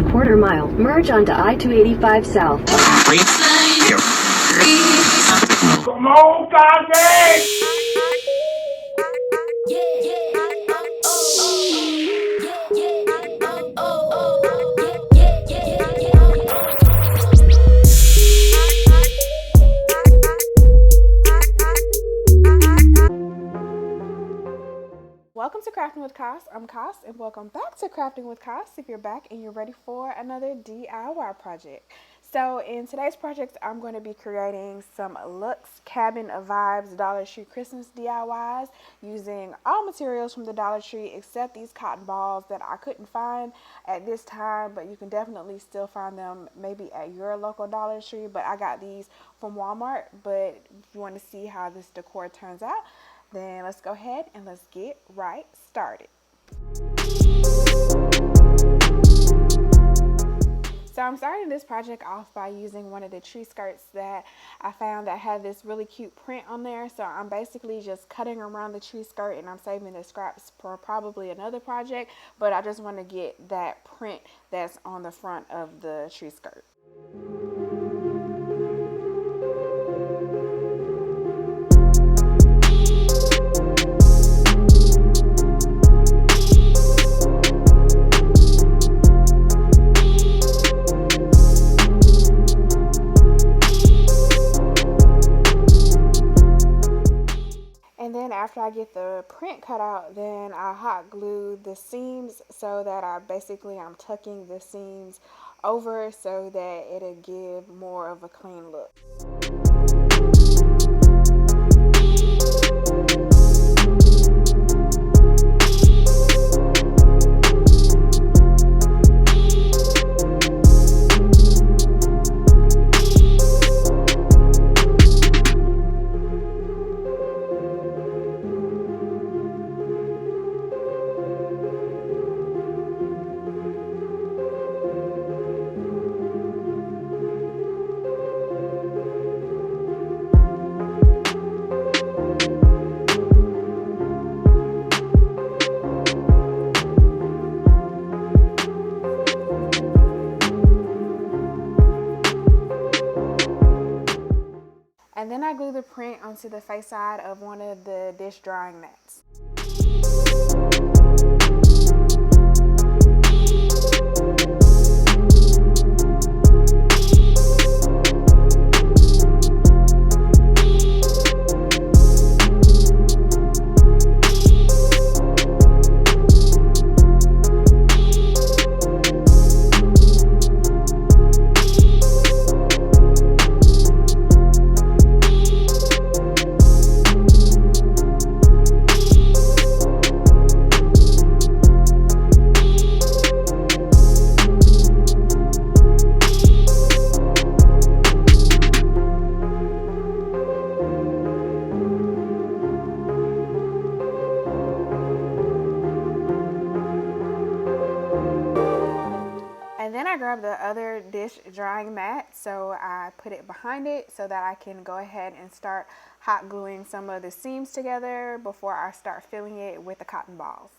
1/4 mile, merge onto I-285 South. Come on, Cassie! Welcome to Crafting with Cass. I'm Cass, and welcome back to Crafting with Cass. If you're back and you're ready for another DIY project. So in today's project, I'm going to be creating some Lux Cabin Vibes Dollar Tree Christmas DIYs using all materials from the Dollar Tree except these cotton balls that I couldn't find at this time, but you can definitely still find them maybe at your local Dollar Tree. But I got these from Walmart. But if you want to see how this decor turns out, then let's go ahead and let's get right started. So I'm starting this project off by using one of the tree skirts that I found that had this really cute print on there. So I'm basically just cutting around the tree skirt, and I'm saving the scraps for probably another project, but I just want to get that print that's on the front of the tree skirt. After I get the print cut out, then I hot glue the seams so that I'm tucking the seams over so that it'll give more of a clean look. And then I glue the print onto the face side of one of the dish drying mats. And then I grabbed the other dish drying mat, so I put it behind it so that I can go ahead and start hot gluing some of the seams together before I start filling it with the cotton balls.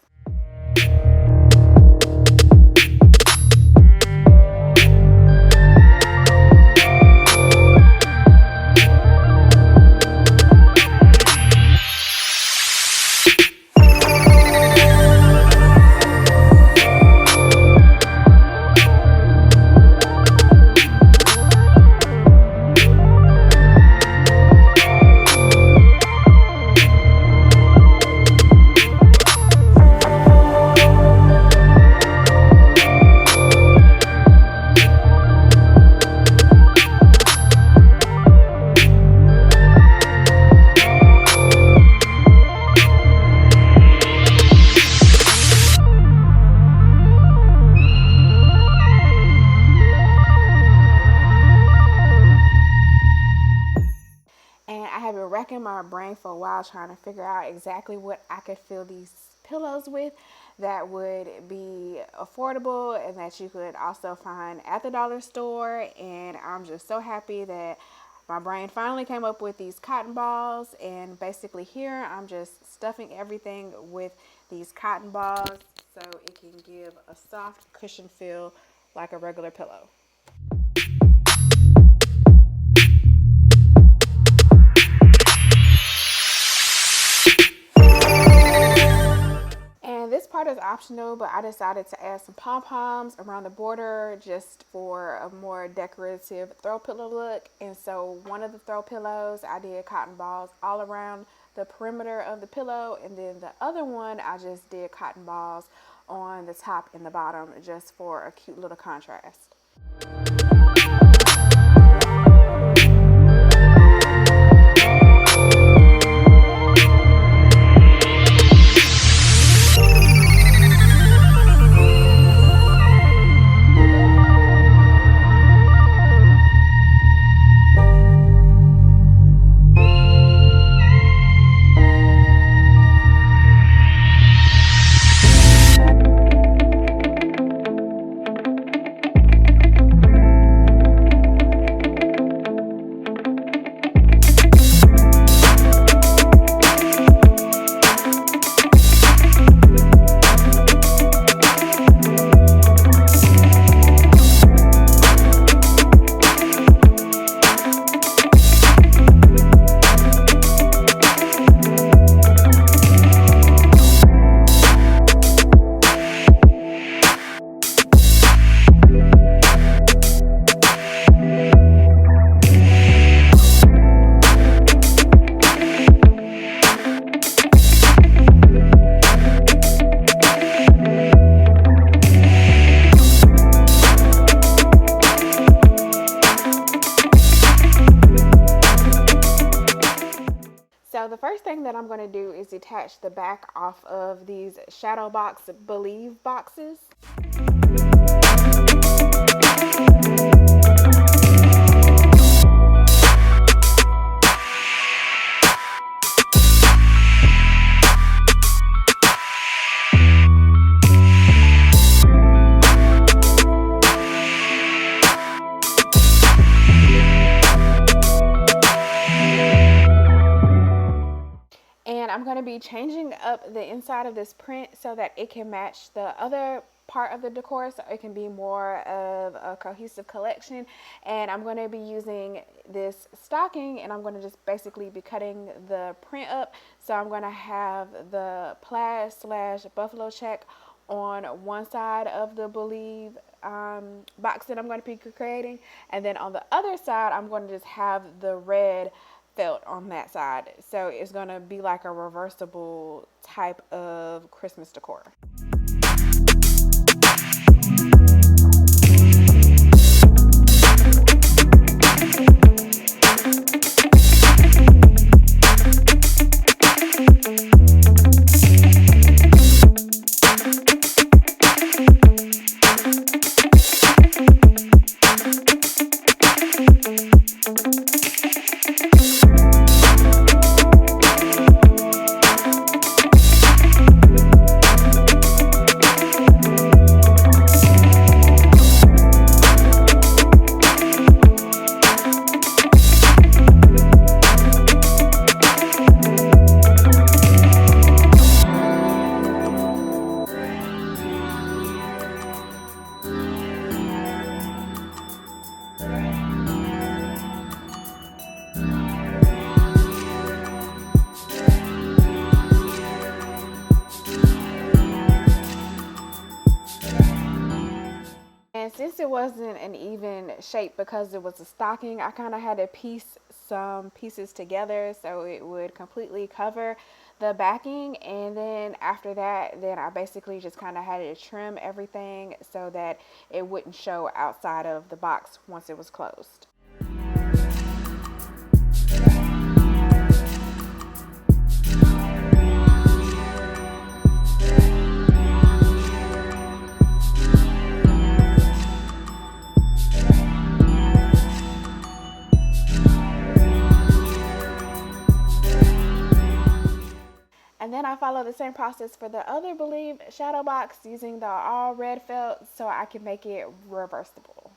Racking my brain for a while trying to figure out exactly what I could fill these pillows with that would be affordable and that you could also find at the dollar store. And I'm just so happy that my brain finally came up with these cotton balls, and basically here I'm just stuffing everything with these cotton balls so it can give a soft cushion feel like a regular pillow. This part is optional, but I decided to add some pom-poms around the border just for a more decorative throw pillow look. And so one of the throw pillows, I did cotton balls all around the perimeter of the pillow, and then the other one I just did cotton balls on the top and the bottom just for a cute little contrast. So the first thing that I'm going to do is detach the back off of these shadow box Believe boxes. I'm going to be changing up the inside of this print so that it can match the other part of the decor, so it can be more of a cohesive collection. And I'm going to be using this stocking, and I'm going to just basically be cutting the print up. So I'm going to have the plaid / buffalo check on one side of the Believe box that I'm going to be creating, and then on the other side I'm going to just have the red felt on that side. So it's going to be like a reversible type of Christmas decor. And since it wasn't an even shape because it was a stocking, I kind of had to piece some pieces together so it would completely cover the backing. And then after that, then I basically just kind of had to trim everything so that it wouldn't show outside of the box once it was closed. And then I follow the same process for the other Believe shadow box using the all red felt so I can make it reversible.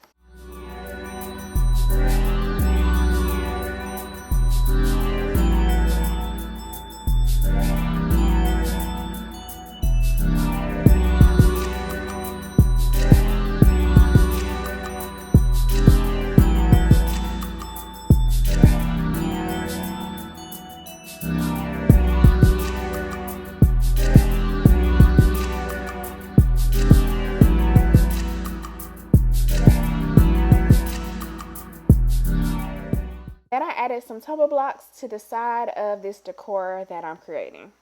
added some tumble blocks to the side of this decor that I'm creating.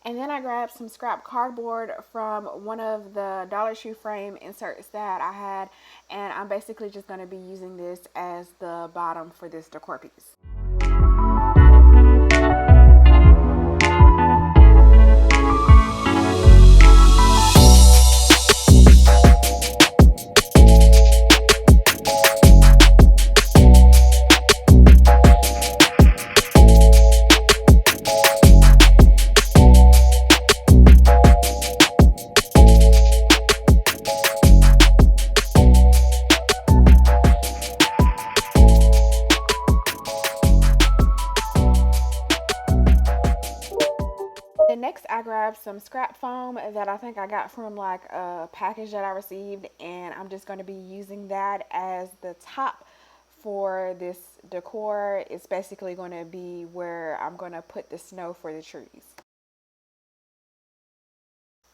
And then I grabbed some scrap cardboard from one of the Dollar Tree frame inserts that I had, and I'm basically just going to be using this as the bottom for this decor piece. Next, I grabbed some scrap foam that I think I got from like a package that I received, and I'm just going to be using that as the top for this decor. It's basically going to be where I'm going to put the snow for the trees.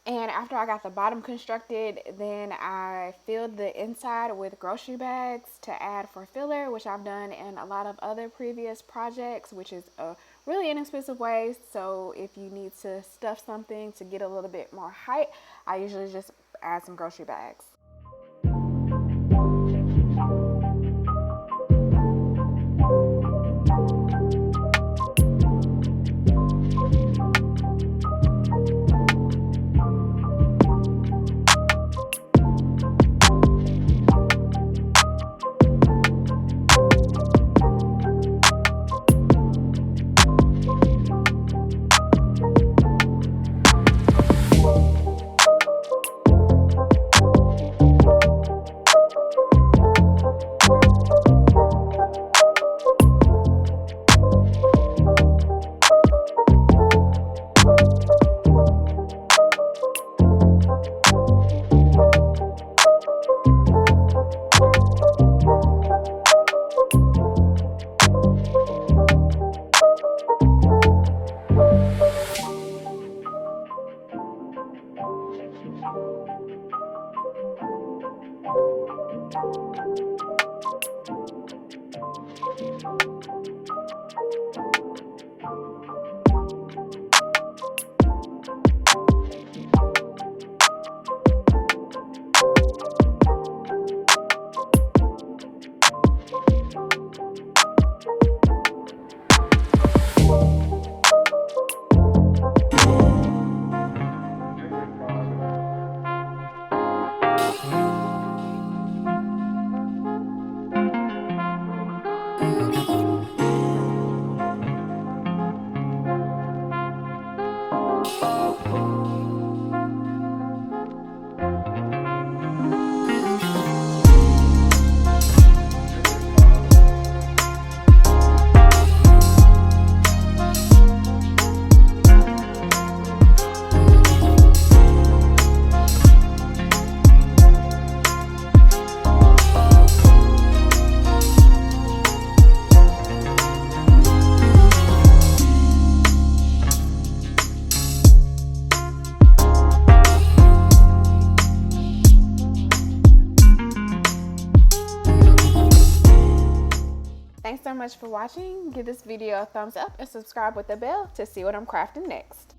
And after I got the bottom constructed, then I filled the inside with grocery bags to add for filler, which I've done in a lot of other previous projects, which is a really inexpensive way. So if you need to stuff something to get a little bit more height, I usually just add some grocery bags. so much for watching. Give this video a thumbs up and subscribe with the bell to see what I'm crafting next.